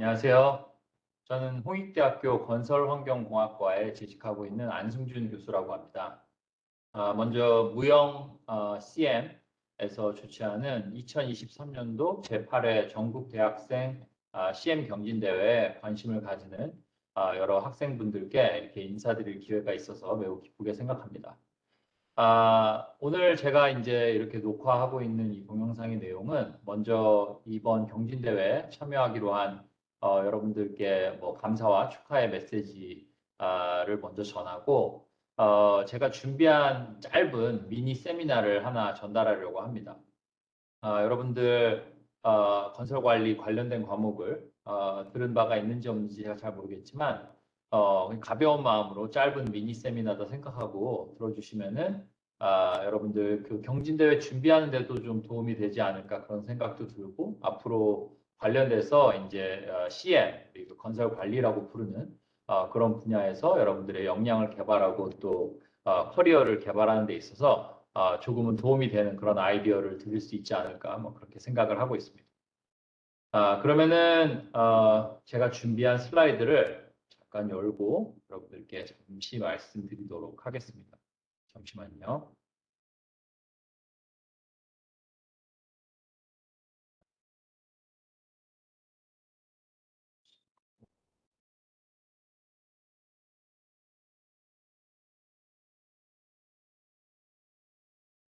안녕하세요. 저는 홍익대학교 건설환경공학과에 재직하고 있는 안승준 교수라고 합니다. 먼저 무형 CM에서 주최하는 2023년도 제8회 전국 대학생 CM 경진대회에 관심을 가지는 여러 학생분들께 이렇게 인사드릴 기회가 있어서 매우 기쁘게 생각합니다. 오늘 제가 이제 이렇게 녹화하고 있는 이 동영상의 내용은 먼저 이번 경진대회에 참여하기로 한 여러분들께 뭐 감사와 축하의 메시지를 먼저 전하고 제가 준비한 짧은 미니 세미나를 하나 전달하려고 합니다. 여러분들 건설관리 관련된 과목을 들은 바가 있는지 없는지 제가 잘 모르겠지만 가벼운 마음으로 짧은 미니 세미나다 생각하고 들어주시면은 여러분들 그 경진대회 준비하는 데도 좀 도움이 되지 않을까 그런 생각도 들고 앞으로 관련돼서 이제 CM, 그리고 건설 관리라고 부르는 그런 분야에서 여러분들의 역량을 개발하고 또 커리어를 개발하는 데 있어서 조금은 도움이 되는 그런 아이디어를 드릴 수 있지 않을까 뭐 그렇게 생각을 하고 있습니다. 그러면은 제가 준비한 슬라이드를 잠깐 열고 여러분들께 잠시 말씀드리도록 하겠습니다. 잠시만요.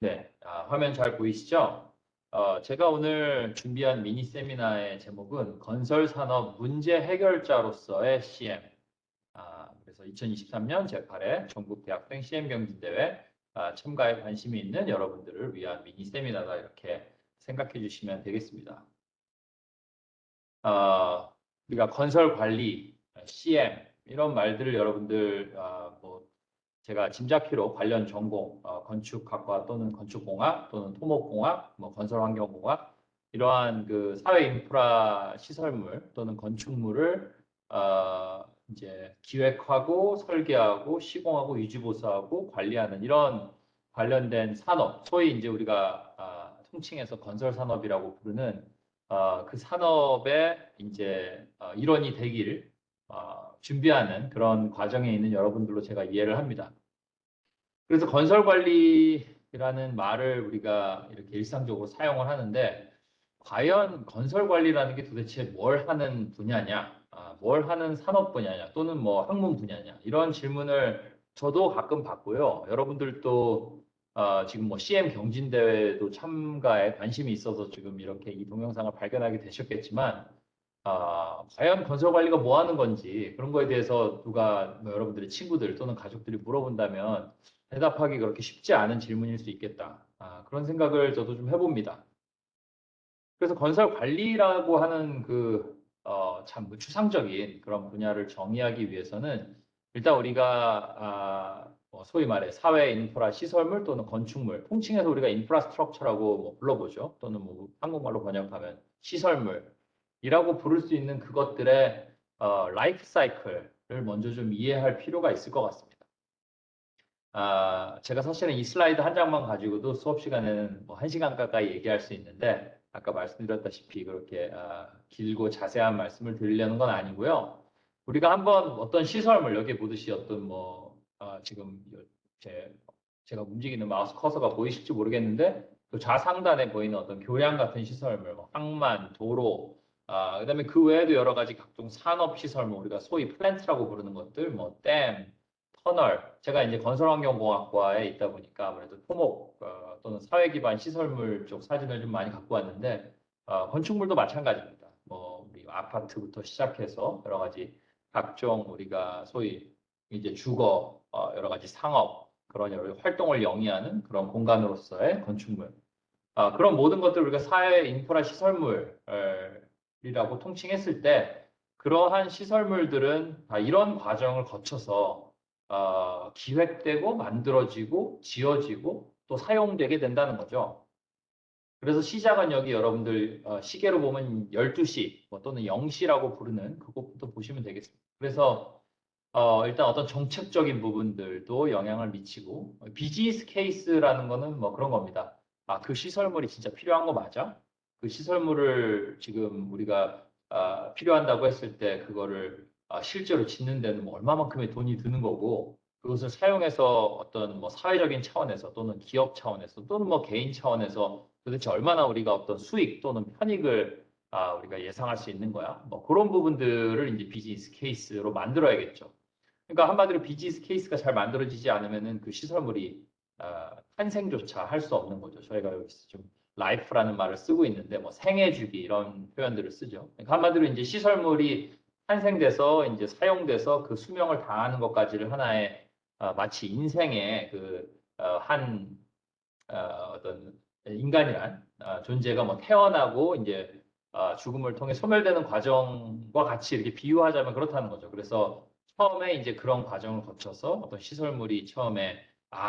네, 화면 잘 보이시죠? 제가 오늘 준비한 미니 세미나의 제목은 건설산업 문제 해결자로서의 CM. 그래서 2023년 제8회 전국 대학생 CM 경진대회 참가에 관심이 있는 여러분들을 위한 미니 세미나다 이렇게 생각해 주시면 되겠습니다. 우리가 건설 관리, CM 이런 말들을 여러분들 뭐 제가 짐작키로 관련 전공, 건축학과 또는 건축공학 또는 토목공학, 뭐 건설환경공학 이러한 그 사회 인프라 시설물 또는 건축물을 이제 기획하고 설계하고 시공하고 유지보수하고 관리하는 이런 관련된 산업, 소위 이제 우리가 통칭해서 건설 산업이라고 부르는 그 산업의 이제 일원이 되기를 준비하는 그런 과정에 있는 여러분들로 제가 이해를 합니다. 그래서 건설 관리라는 말을 우리가 이렇게 일상적으로 사용을 하는데 과연 건설 관리라는 게 도대체 뭘 하는 분야냐, 뭘 하는 산업 분야냐, 또는 뭐 학문 분야냐 이런 질문을 저도 가끔 받고요. 여러분들도 지금 뭐 CM 경진대회도 참가에 관심이 있어서 지금 이렇게 이 동영상을 발견하게 되셨겠지만 과연 건설 관리가 뭐 하는 건지 그런 거에 대해서 누가 뭐 여러분들의 친구들 또는 가족들이 물어본다면 대답하기 그렇게 쉽지 않은 질문일 수 있겠다. 그런 생각을 저도 좀 해봅니다. 그래서 건설 관리라고 하는 참 추상적인 그런 분야를 정의하기 위해서는 일단 우리가 뭐 소위 말해 사회 인프라 시설물 또는 건축물, 통칭해서 우리가 인프라스트럭처라고 뭐 불러보죠. 또는 뭐 한국말로 번역하면 시설물이라고 부를 수 있는 그것들의 라이프 사이클을 먼저 좀 이해할 필요가 있을 것 같습니다. 제가 사실은 이 슬라이드 한 장만 가지고도 수업 시간에는 뭐 1시간 가까이 얘기할 수 있는데, 아까 말씀드렸다시피 그렇게 길고 자세한 말씀을 드리려는 건 아니고요. 우리가 한번 어떤 시설물, 여기 보듯이 어떤 뭐, 지금 제가 움직이는 마우스 커서가 보이실지 모르겠는데, 또 좌상단에 보이는 어떤 교량 같은 시설물, 뭐 항만, 도로, 그다음에 그 외에도 여러 가지 각종 산업 시설물, 우리가 소위 플랜트라고 부르는 것들, 뭐 댐, 터널, 제가 이제 건설환경공학과에 있다 보니까 아무래도 토목 또는 사회기반 시설물 쪽 사진을 좀 많이 갖고 왔는데 건축물도 마찬가지입니다. 뭐 우리 아파트부터 시작해서 여러 가지 각종 우리가 소위 이제 주거 여러 가지 상업 그런 여러 활동을 영위하는 그런 공간으로서의 건축물 그런 모든 것들 우리가 사회 인프라 시설물이라고 통칭했을 때 그러한 시설물들은 다 이런 과정을 거쳐서 기획되고 만들어지고 지어지고 또 사용되게 된다는 거죠. 그래서 시작은 여기 여러분들 시계로 보면 12시 뭐 또는 0시라고 부르는 그것부터 보시면 되겠습니다. 그래서 일단 어떤 정책적인 부분들도 영향을 미치고 비즈니스 케이스라는 거는 뭐 그런 겁니다. 그 시설물이 진짜 필요한 거 맞아? 그 시설물을 지금 우리가 필요한다고 했을 때 그거를 실제로 짓는 데는 뭐 얼마만큼의 돈이 드는 거고 그것을 사용해서 어떤 뭐 사회적인 차원에서 또는 기업 차원에서 또는 뭐 개인 차원에서 도대체 얼마나 우리가 어떤 수익 또는 편익을 우리가 예상할 수 있는 거야. 뭐 그런 부분들을 이제 비즈니스 케이스로 만들어야겠죠. 그러니까 한마디로 비즈니스 케이스가 잘 만들어지지 않으면은 그 시설물이 탄생조차 할 수 없는 거죠. 저희가 여기서 좀 라이프라는 말을 쓰고 있는데 뭐 생애주기 이런 표현들을 쓰죠. 그러니까 한마디로 이제 시설물이 탄생돼서 이제 사용돼서 그 수명을 다하는 것까지를 하나의 마치 인생의 그한 어떤 인간이란 존재가 뭐 태어나고 이제 죽음을 통해 소멸되는 과정과 같이 이렇게 비유하자면 그렇다는 거죠. 그래서 처음에 이제 그런 과정을 거쳐서 어떤 시설물이 처음에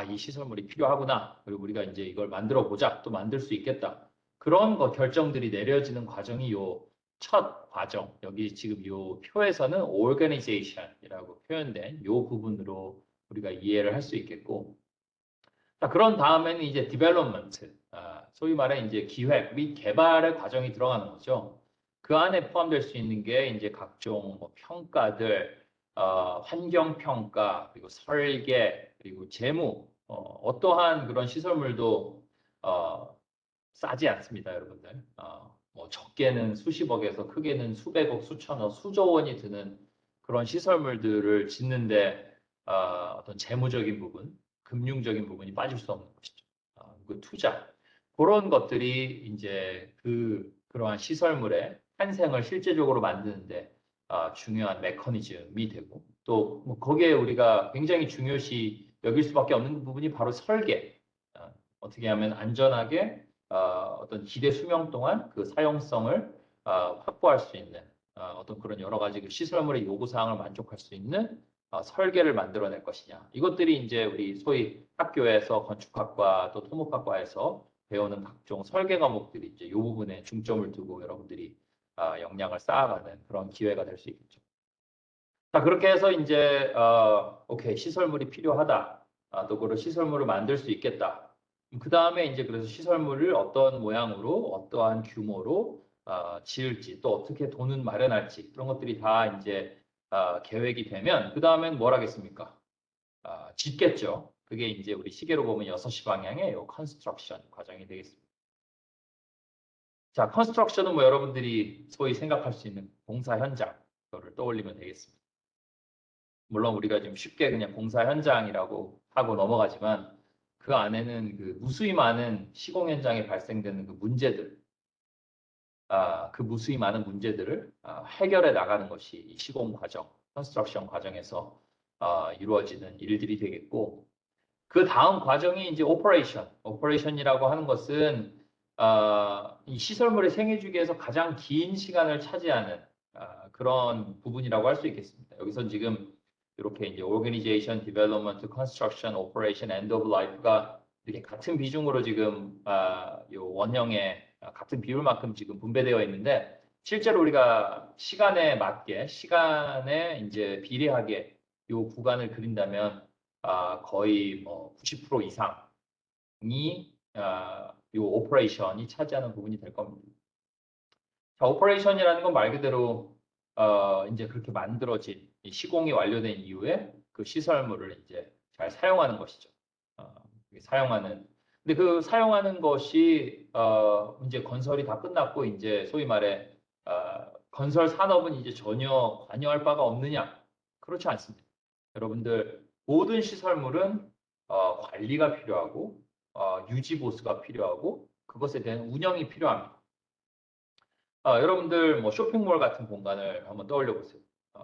이 시설물이 필요하구나. 그리고 우리가 이제 이걸 만들어 보자. 또 만들 수 있겠다. 그런 거 결정들이 내려지는 과정이 요 첫 과정. 여기 지금 요 표에서는 organization이라고 표현된 요 부분으로 우리가 이해를 할 수 있겠고 자, 그런 다음에는 이제 디벨롭먼트, 소위 말해 이제 기획 및 개발의 과정이 들어가는 거죠. 그 안에 포함될 수 있는 게 이제 각종 뭐 평가들, 환경 평가, 그리고 설계, 그리고 재무, 어떠한 그런 시설물도 싸지 않습니다, 여러분들. 뭐 적게는 수십억에서 크게는 수백억, 수천억, 수조 원이 드는 그런 시설물들을 짓는데 어떤 재무적인 부분, 금융적인 부분이 빠질 수 없는 것이죠. 그 투자 그런 것들이 이제 그러한 시설물의 탄생을 실제적으로 만드는데 중요한 메커니즘이 되고 또뭐 거기에 우리가 굉장히 중요시 여길 수밖에 없는 부분이 바로 설계. 어떻게 하면 안전하게 어떤 기대 수명 동안 그 사용성을 확보할 수 있는 어떤 그런 여러 가지 그 시설물의 요구 사항을 만족할 수 있는 설계를 만들어낼 것이냐. 이것들이 이제 우리 소위 학교에서 건축학과 또 토목학과에서 배우는 각종 설계 과목들이 이제 이 부분에 중점을 두고 여러분들이 역량을 쌓아가는 그런 기회가 될 수 있겠죠. 자, 그렇게 해서 이제 오케이 시설물이 필요하다. 또 그런 시설물을 만들 수 있겠다. 그 다음에 이제 그래서 시설물을 어떤 모양으로 어떠한 규모로 지을지 또 어떻게 돈은 마련할지 그런 것들이 다 이제 계획이 되면 그 다음엔 뭘 하겠습니까? 짓겠죠. 그게 이제 우리 시계로 보면 6시 방향의 요 컨스트럭션 과정이 되겠습니다. 자, 컨스트럭션은 뭐 여러분들이 소위 생각할 수 있는 공사 현장 를 떠올리면 되겠습니다. 물론 우리가 좀 쉽게 그냥 공사 현장이라고 하고 넘어가지만 그 안에는 그 무수히 많은 시공 현장에 발생되는 그 문제들, 그 무수히 많은 문제들을 해결해 나가는 것이 이 시공 과정, 컨스트럭션 과정에서 이루어지는 일들이 되겠고 그 다음 과정이 이제 오퍼레이션. 오퍼레이션이라고 하는 것은 이 시설물의 생애 주기에서 가장 긴 시간을 차지하는 그런 부분이라고 할 수 있겠습니다. 여기서 지금 이렇게 이제 Organization, Development, Construction, Operation, End of Life가 이렇게 같은 비중으로 지금 요 원형에 같은 비율만큼 지금 분배되어 있는데 실제로 우리가 시간에 맞게 시간에 이제 비례하게 요 구간을 그린다면 거의 뭐 90% 이상이 요 오퍼레이션이 차지하는 부분이 될 겁니다. 자, 오퍼레이션이라는 건 말 그대로 이제 그렇게 만들어진 시공이 완료된 이후에 그 시설물을 이제 잘 사용하는 것이죠. 사용하는. 근데 그 사용하는 것이 이제 건설이 다 끝났고 이제 소위 말해 건설 산업은 이제 전혀 관여할 바가 없느냐? 그렇지 않습니다. 여러분들 모든 시설물은 관리가 필요하고 유지 보수가 필요하고 그것에 대한 운영이 필요합니다. 여러분들 뭐 쇼핑몰 같은 공간을 한번 떠올려 보세요.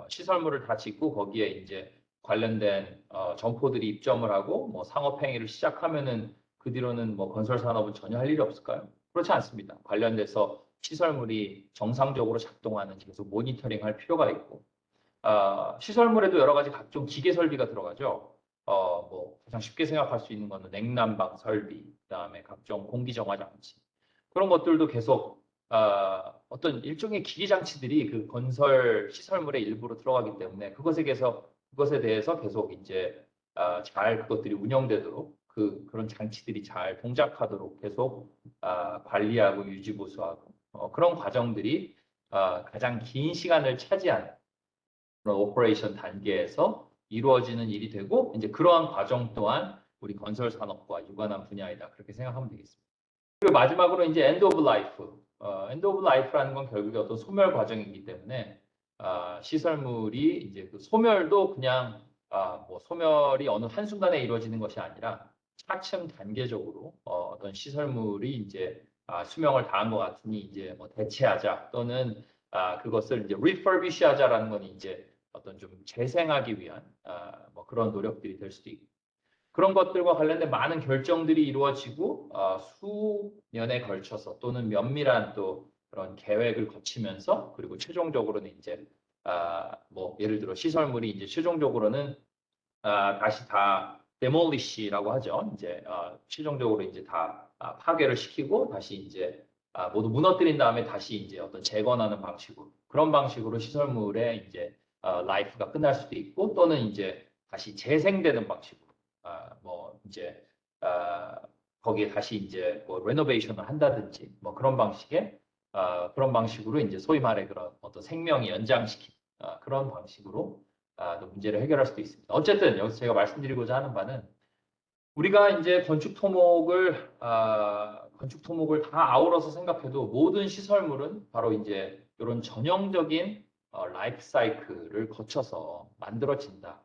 시설물을 다 짓고 거기에 이제 관련된 점포들이 입점을 하고 뭐 상업 행위를 시작하면은 그 뒤로는 뭐 건설 산업은 전혀 할 일이 없을까요? 그렇지 않습니다. 관련돼서 시설물이 정상적으로 작동하는 계속 모니터링 할 필요가 있고 시설물에도 여러 가지 각종 기계 설비가 들어가죠. 뭐 가장 쉽게 생각할 수 있는 거는 냉난방 설비, 그다음에 각종 공기 정화 장치 그런 것들도 계속 어떤 일종의 기기 장치들이 그 건설 시설물의 일부로 들어가기 때문에 그것에 대해서 계속 이제 잘 그것들이 운영되도록 그런 장치들이 잘 동작하도록 계속 관리하고 유지 보수하고 그런 과정들이 가장 긴 시간을 차지하는 그런 오퍼레이션 단계에서 이루어지는 일이 되고 이제 그러한 과정 또한 우리 건설 산업과 유관한 분야이다. 그렇게 생각하면 되겠습니다. 그리고 마지막으로 이제 엔드 오브 라이프. 엔드 오브 라이프라는 건 결국에 어떤 소멸 과정이기 때문에 시설물이 이제 그 소멸도 그냥 뭐 소멸이 어느 한순간에 이루어지는 것이 아니라 차츰 단계적으로 어떤 시설물이 이제 수명을 다한 것 같으니 이제 뭐 대체하자 또는 그것을 이제 refurbish하자라는 건 이제 어떤 좀 재생하기 위한 뭐 그런 노력들이 될 수도 있고 그런 것들과 관련된 많은 결정들이 이루어지고 수년에 걸쳐서 또는 면밀한 또 그런 계획을 거치면서 그리고 최종적으로는 이제 뭐 예를 들어 시설물이 이제 최종적으로는 다시 다 demolish라고 하죠. 이제 최종적으로 이제 다 파괴를 시키고 다시 이제 모두 무너뜨린 다음에 다시 이제 어떤 재건하는 방식으로 그런 방식으로 시설물의 이제 라이프가 끝날 수도 있고 또는 이제 다시 재생되는 방식으로 뭐 이제 거기에 다시 이제 뭐 레노베이션을 한다든지 뭐 그런 방식의 그런 방식으로 이제 소위 말해 그런 어떤 생명이 연장시킨 그런 방식으로 또 문제를 해결할 수도 있습니다. 어쨌든 여기서 제가 말씀드리고자 하는 바는 우리가 이제 건축 토목을 다 아우러서 생각해도 모든 시설물은 바로 이제 이런 전형적인 라이프 사이클을 거쳐서 만들어진다.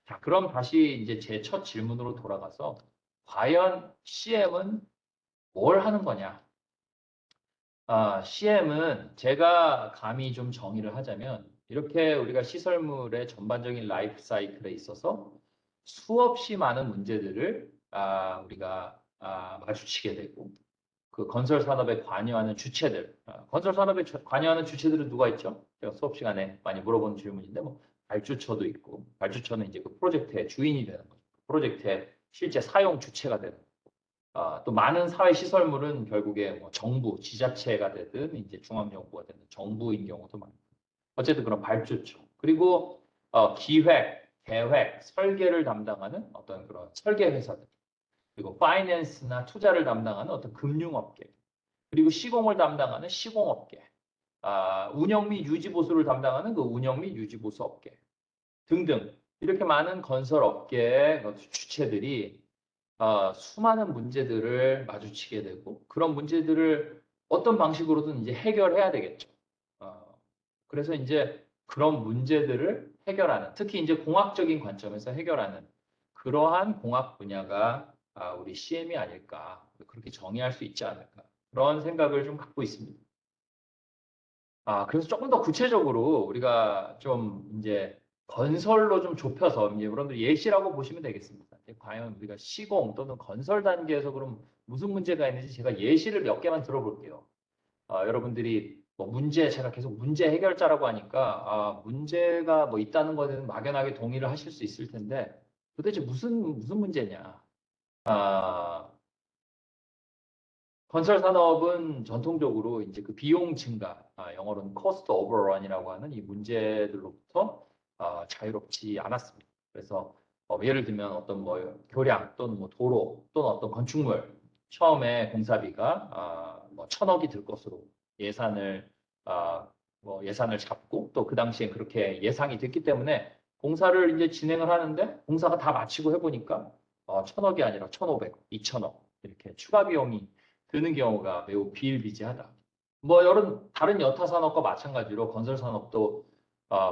자, 그럼 다시 이제 제 첫 질문으로 돌아가서 과연 CM은 뭘 하는 거냐? CM은 제가 감히 좀 정의를 하자면 이렇게 우리가 시설물의 전반적인 라이프 사이클에 있어서 수없이 많은 문제들을 우리가 마주치게 되고 그 건설 산업에 관여하는 주체들, 건설 산업에 관여하는 주체들은 누가 있죠? 제가 수업 시간에 많이 물어보는 질문인데 뭐 발주처도 있고 발주처는 이제 그 프로젝트의 주인이 되는 거죠. 프로젝트의 실제 사용 주체가 되는 거죠. 또 많은 사회 시설물은 결국에 뭐 정부, 지자체가 되든 이제 중앙정부가 되든 정부인 경우도 많고 어쨌든 그런 발주처 그리고 기획, 계획, 설계를 담당하는 어떤 그런 설계 회사들 그리고 파이낸스나 투자를 담당하는 어떤 금융업계 그리고 시공을 담당하는 시공업계 운영 및 유지 보수를 담당하는 그 운영 및 유지 보수 업계 등등 이렇게 많은 건설 업계의 주체들이 수많은 문제들을 마주치게 되고 그런 문제들을 어떤 방식으로든 이제 해결해야 되겠죠. 그래서 이제 그런 문제들을 해결하는 특히 이제 공학적인 관점에서 해결하는 그러한 공학 분야가 우리 CM이 아닐까 그렇게 정의할 수 있지 않을까 그런 생각을 좀 갖고 있습니다. 그래서 조금 더 구체적으로 우리가 좀 이제 건설로 좀 좁혀서 이제 여러분들 예시라고 보시면 되겠습니다. 과연 우리가 시공 또는 건설 단계에서 그럼 무슨 문제가 있는지 제가 예시를 몇 개만 들어볼게요. 여러분들이 뭐 문제 제가 계속 문제 해결자라고 하니까 문제가 뭐 있다는 것에는 막연하게 동의를 하실 수 있을 텐데 도대체 무슨 문제냐? 건설 산업은 전통적으로 이제 그 비용 증가, 영어로는 cost overrun이라고 하는 이 문제들로부터 자유롭지 않았습니다. 그래서 예를 들면 어떤 뭐 교량 또는 뭐 도로 또는 어떤 건축물 처음에 공사비가 뭐 1,000억이 들 것으로 예산을 뭐 예산을 잡고 또 그 당시에 그렇게 예상이 됐기 때문에 공사를 이제 진행을 하는데 공사가 다 마치고 해보니까 1,000억이 아니라 1,500억, 2,000억 이렇게 추가 비용이 드는 경우가 매우 비일비재하다. 뭐 여러 다른 여타 산업과 마찬가지로 건설 산업도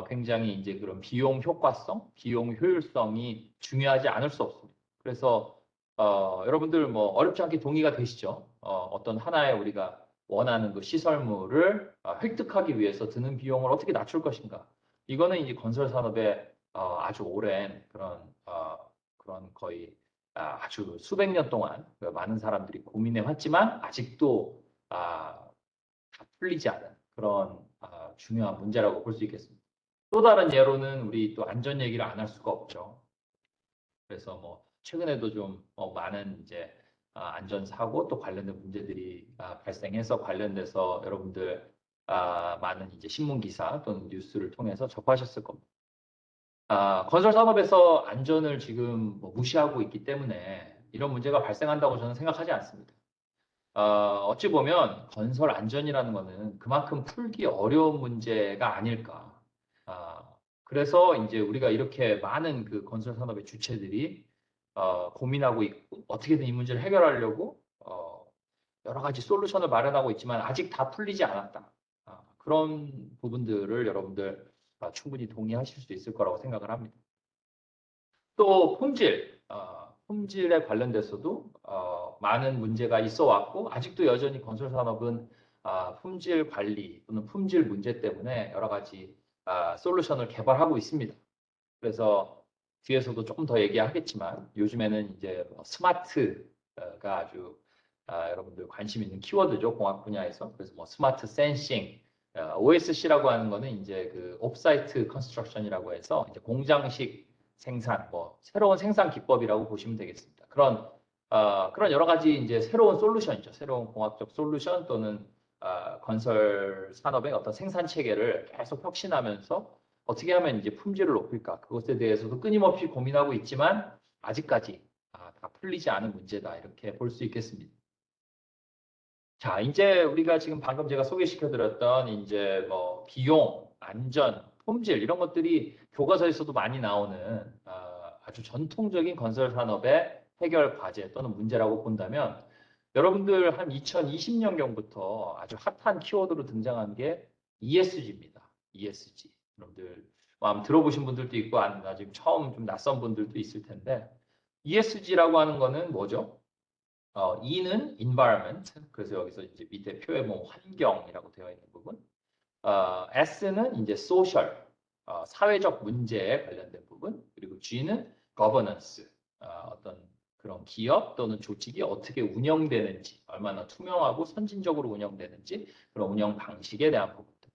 굉장히 이제 그런 비용 효과성, 비용 효율성이 중요하지 않을 수 없습니다. 그래서 여러분들 뭐 어렵지 않게 동의가 되시죠? 어떤 하나의 우리가 원하는 그 시설물을 획득하기 위해서 드는 비용을 어떻게 낮출 것인가? 이거는 이제 건설 산업의 아주 오랜 그런 거의 아주 수백 년 동안 많은 사람들이 고민해 왔지만 아직도 다 풀리지 않은 그런 중요한 문제라고 볼 수 있겠습니다. 또 다른 예로는 우리 또 안전 얘기를 안 할 수가 없죠. 그래서 뭐 최근에도 좀 많은 이제 안전 사고 또 관련된 문제들이 발생해서 관련돼서 여러분들 많은 이제 신문 기사 또는 뉴스를 통해서 접하셨을 겁니다. 건설 산업에서 안전을 지금 뭐 무시하고 있기 때문에 이런 문제가 발생한다고 저는 생각하지 않습니다. 어찌 보면 건설 안전이라는 거는 그만큼 풀기 어려운 문제가 아닐까. 그래서 이제 우리가 이렇게 많은 그 건설 산업의 주체들이 고민하고 있고 어떻게든 이 문제를 해결하려고 여러 가지 솔루션을 마련하고 있지만 아직 다 풀리지 않았다. 그런 부분들을 여러분들 충분히 동의하실 수 있을 거라고 생각을 합니다. 또 품질에 관련돼서도 많은 문제가 있어 왔고 아직도 여전히 건설 산업은 품질 관리 또는 품질 문제 때문에 여러 가지 솔루션을 개발하고 있습니다. 그래서 뒤에서도 조금 더 얘기하겠지만 요즘에는 이제 스마트가 아주 여러분들 관심 있는 키워드죠. 공학 분야에서. 그래서 뭐 스마트 센싱, OSC라고 하는 거는 이제 그 옵사이트 컨스트럭션이라고 해서 이제 공장식 생산, 뭐 새로운 생산 기법이라고 보시면 되겠습니다. 그런 여러 가지 이제 새로운 솔루션이죠. 새로운 공학적 솔루션 또는 건설 산업의 어떤 생산 체계를 계속 혁신하면서 어떻게 하면 이제 품질을 높일까? 그것에 대해서도 끊임없이 고민하고 있지만 아직까지 다 풀리지 않은 문제다. 이렇게 볼 수 있겠습니다. 자, 이제 우리가 지금 방금 제가 소개시켜 드렸던 이제 뭐 비용, 안전, 품질 이런 것들이 교과서에서도 많이 나오는 아주 전통적인 건설 산업의 해결 과제 또는 문제라고 본다면 여러분들 한 2020년경부터 아주 핫한 키워드로 등장한 게 ESG입니다. ESG. 여러분들 아마 들어보신 분들도 있고 지금 처음 좀 낯선 분들도 있을 텐데 ESG라고 하는 거는 뭐죠? E는 environment, 그래서 여기서 이제 밑에 표에 뭐 환경이라고 되어 있는 부분. S는 이제 social, 사회적 문제에 관련된 부분. 그리고 G는 governance, 어떤 그런 기업 또는 조직이 어떻게 운영되는지, 얼마나 투명하고 선진적으로 운영되는지 그런 운영 방식에 대한 부분들.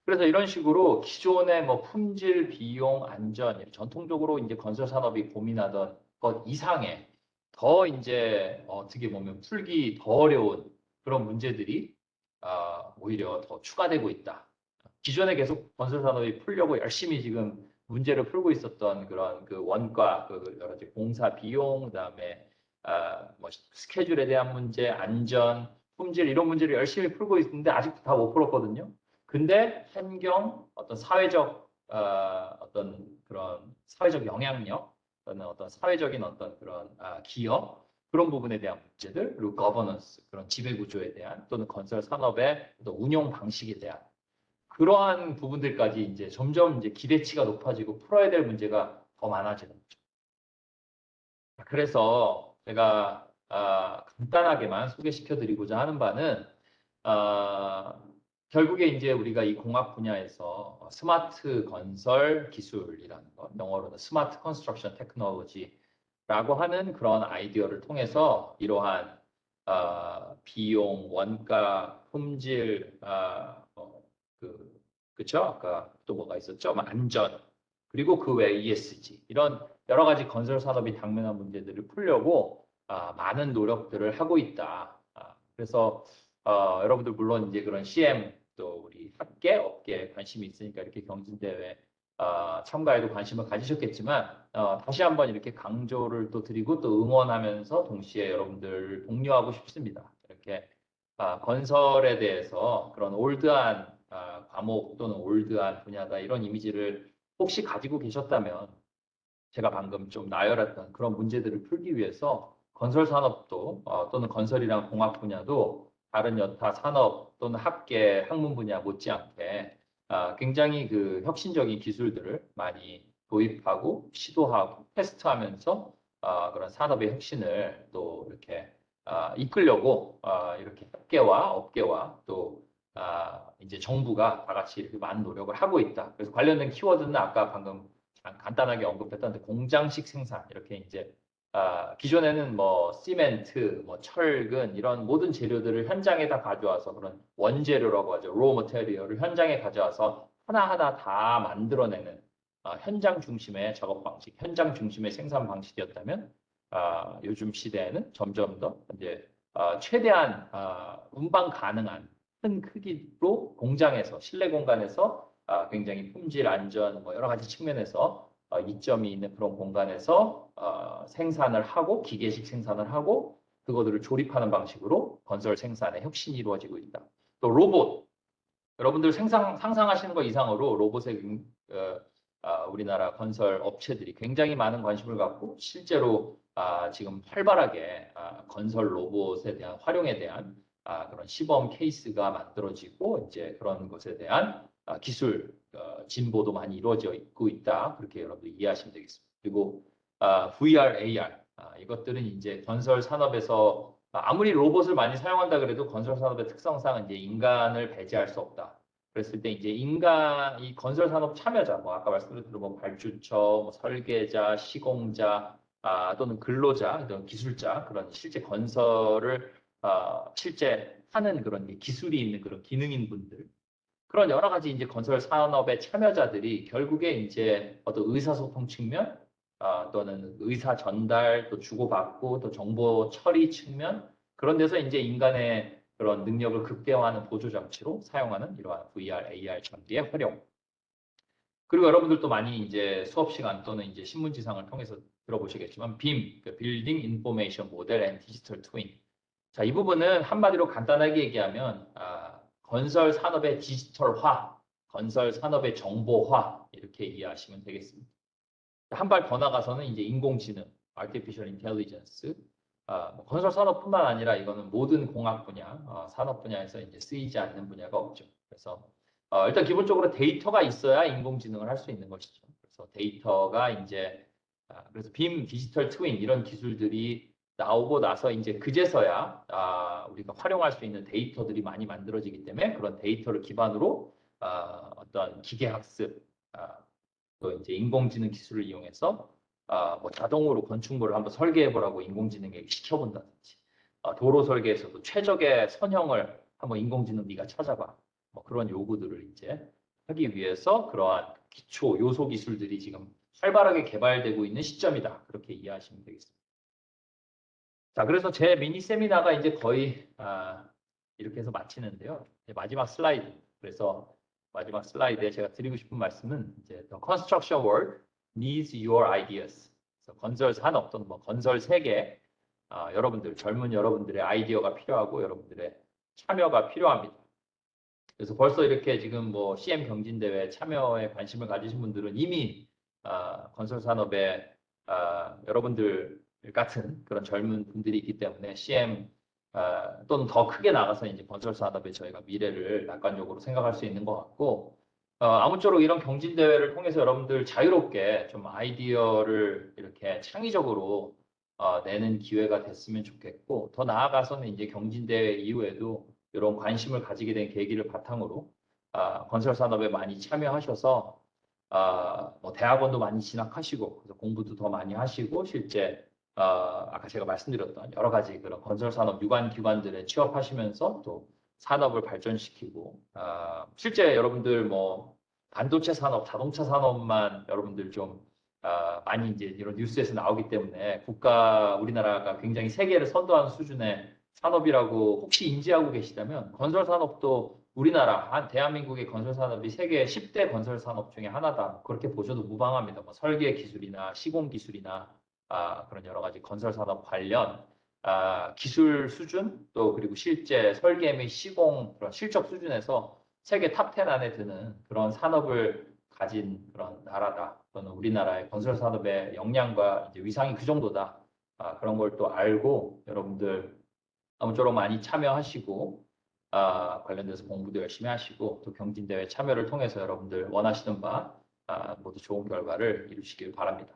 그래서 이런 식으로 기존의 뭐 품질, 비용, 안전, 전통적으로 이제 건설 산업이 고민하던 것 이상의 더 이제 어떻게 보면 풀기 더 어려운 그런 문제들이 오히려 더 추가되고 있다. 기존에 계속 건설 산업이 풀려고 열심히 지금 문제를 풀고 있었던 그런 그 원가, 그 여러 가지 공사 비용, 그다음에 뭐 스케줄에 대한 문제, 안전, 품질 이런 문제를 열심히 풀고 있는데 아직도 다 못 풀었거든요. 근데 환경, 어떤 사회적 어떤 그런 사회적 영향력, 또는 어떤 사회적인 어떤 그런 기업 그런 부분에 대한 문제들, 그리고 거버넌스 그런 지배 구조에 대한 또는 건설 산업의 어떤 운영 방식에 대한 그러한 부분들까지 이제 점점 이제 기대치가 높아지고 풀어야 될 문제가 더 많아지는 거죠. 그래서 제가 간단하게만 소개시켜 드리고자 하는 바는 아, 결국에 이제 우리가 이 공학 분야에서 스마트 건설 기술이라는 것, 영어로는 스마트 컨스트럭션 테크놀로지라고 하는 그런 아이디어를 통해서 이러한 비용, 원가, 품질, 그쵸? 아까 또 뭐가 있었죠? 안전, 그리고 그 외 ESG 이런 여러 가지 건설 산업이 당면한 문제들을 풀려고 많은 노력들을 하고 있다. 그래서 여러분들 물론 이제 그런 CM 또 우리 학계, 업계에 관심이 있으니까 이렇게 경진대회 참가에도 관심을 가지셨겠지만 다시 한번 이렇게 강조를 또 드리고 또 응원하면서 동시에 여러분들 독려하고 싶습니다. 이렇게 건설에 대해서 그런 올드한 과목 또는 올드한 분야다 이런 이미지를 혹시 가지고 계셨다면 제가 방금 좀 나열했던 그런 문제들을 풀기 위해서 건설 산업도 또는 건설이랑 공학 분야도 다른 여타 산업 또는 학계, 학문 분야 못지않게 굉장히 그 혁신적인 기술들을 많이 도입하고 시도하고 테스트하면서 그런 산업의 혁신을 또 이렇게 이끌려고 이렇게 학계와 업계와 또 이제 정부가 다 같이 이렇게 많은 노력을 하고 있다. 그래서 관련된 키워드는 아까 방금 간단하게 언급했던 공장식 생산 이렇게 이제 기존에는 뭐 시멘트, 뭐 철근 이런 모든 재료들을 현장에다 가져와서 그런 원재료라고 하죠. 로 머테리얼을 현장에 가져와서 하나하나 다 만들어내는 현장 중심의 작업 방식, 현장 중심의 생산 방식이었다면 요즘 시대에는 점점 더 이제 최대한 운반 가능한 큰 크기로 공장에서 실내 공간에서 굉장히 품질 안전 뭐 여러 가지 측면에서 이점이 있는 그런 공간에서 생산을 하고 기계식 생산을 하고 그거들을 조립하는 방식으로 건설 생산의 혁신이 이루어지고 있다. 또 로봇, 여러분들 상상하시는 것 이상으로 로봇에 우리나라 건설 업체들이 굉장히 많은 관심을 갖고 실제로 지금 활발하게 건설 로봇에 대한 활용에 대한 그런 시범 케이스가 만들어지고 이제 그런 것에 대한 기술 진보도 많이 이루어져 있다. 그렇게 여러분들 이해하시면 되겠습니다. 그리고 VR, AR 이것들은 이제 건설 산업에서 아무리 로봇을 많이 사용한다 그래도 건설 산업의 특성상 이제 인간을 배제할 수 없다. 그랬을 때 이제 이 건설 산업 참여자, 뭐 아까 말씀드린 뭐 발주처, 뭐 설계자, 시공자 또는 근로자, 이런 기술자, 그런 실제 건설을 실제 하는 그런 기술이 있는 그런 기능인 분들, 그런 여러 가지 이제 건설 산업의 참여자들이 결국에 이제 어떤 의사소통 측면, 또는 의사 전달, 또 주고받고, 또 정보 처리 측면, 그런 데서 이제 인간의 그런 능력을 극대화하는 보조 장치로 사용하는 이러한 VR, AR 장비의 활용. 그리고 여러분들도 많이 이제 수업 시간 또는 이제 신문지상을 통해서 들어보시겠지만 BIM, Building Information Model and Digital Twin. 자, 이 부분은 한마디로 간단하게 얘기하면 건설 산업의 디지털화, 건설 산업의 정보화 이렇게 이해하시면 되겠습니다. 한 발 더 나가서는 이제 인공지능, Artificial Intelligence, 뭐 건설 산업뿐만 아니라 이거는 모든 공학 분야, 산업 분야에서 이제 쓰이지 않는 분야가 없죠. 그래서 일단 기본적으로 데이터가 있어야 인공지능을 할 수 있는 것이죠. 그래서 데이터가 이제 그래서 빔, 디지털 트윈 이런 기술들이 나오고 나서 이제 그제서야 우리가 활용할 수 있는 데이터들이 많이 만들어지기 때문에 그런 데이터를 기반으로 어떤 기계학습, 또 이제 인공지능 기술을 이용해서 뭐 자동으로 건축물을 한번 설계해보라고 인공지능에게 시켜본다든지, 도로 설계에서도 최적의 선형을 한번 인공지능 네가 찾아봐. 뭐 그런 요구들을 이제 하기 위해서 그러한 기초 요소 기술들이 지금 활발하게 개발되고 있는 시점이다. 그렇게 이해하시면 되겠습니다. 자, 그래서 제 미니 세미나가 이제 거의 이렇게 해서 마치는데요. 마지막 슬라이드. 그래서 마지막 슬라이드에 제가 드리고 싶은 말씀은 이제 The construction world needs your ideas. 그래서 건설 산업 또는 뭐 건설 세계 여러분들 젊은 여러분들의 아이디어가 필요하고 여러분들의 참여가 필요합니다. 그래서 벌써 이렇게 지금 뭐 CM 경진대회 참여에 관심을 가지신 분들은 이미 건설 산업에 여러분들 같은 그런 젊은 분들이 있기 때문에 CM 또는 더 크게 나가서 이제 건설 산업에 저희가 미래를 낙관적으로 생각할 수 있는 것 같고 아무쪼록 이런 경진대회를 통해서 여러분들 자유롭게 좀 아이디어를 이렇게 창의적으로 내는 기회가 됐으면 좋겠고 더 나아가서는 이제 경진대회 이후에도 이런 관심을 가지게 된 계기를 바탕으로 건설 산업에 많이 참여하셔서 뭐 대학원도 많이 진학하시고 그래서 공부도 더 많이 하시고 실제 아까 제가 말씀드렸던 여러 가지 그런 건설 산업 유관 기관들에 취업하시면서 또 산업을 발전시키고 실제 여러분들 뭐 반도체 산업, 자동차 산업만 여러분들 좀 많이 이제 이런 뉴스에서 나오기 때문에 우리나라가 굉장히 세계를 선도하는 수준의 산업이라고 혹시 인지하고 계시다면 건설 산업도 우리나라 대한민국의 건설 산업이 세계 10대 건설 산업 중에 하나다. 그렇게 보셔도 무방합니다. 뭐 설계 기술이나 시공 기술이나 그런 여러 가지 건설 산업 관련 기술 수준 또 그리고 실제 설계 및 시공 그런 실적 수준에서 세계 탑10 안에 드는 그런 산업을 가진 그런 나라다. 또는 우리나라의 건설 산업의 역량과 이제 위상이 그 정도다. 그런 걸 또 알고 여러분들 아무쪼록 많이 참여하시고 관련돼서 공부도 열심히 하시고 또 경진대회 참여를 통해서 여러분들 원하시는 바 모두 좋은 결과를 이루시길 바랍니다.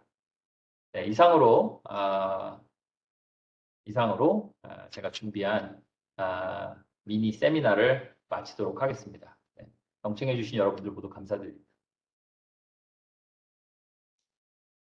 네, 이상으로 제가 준비한 미니 세미나를 마치도록 하겠습니다. 네, 경청해 주신 여러분들 모두 감사드립니다.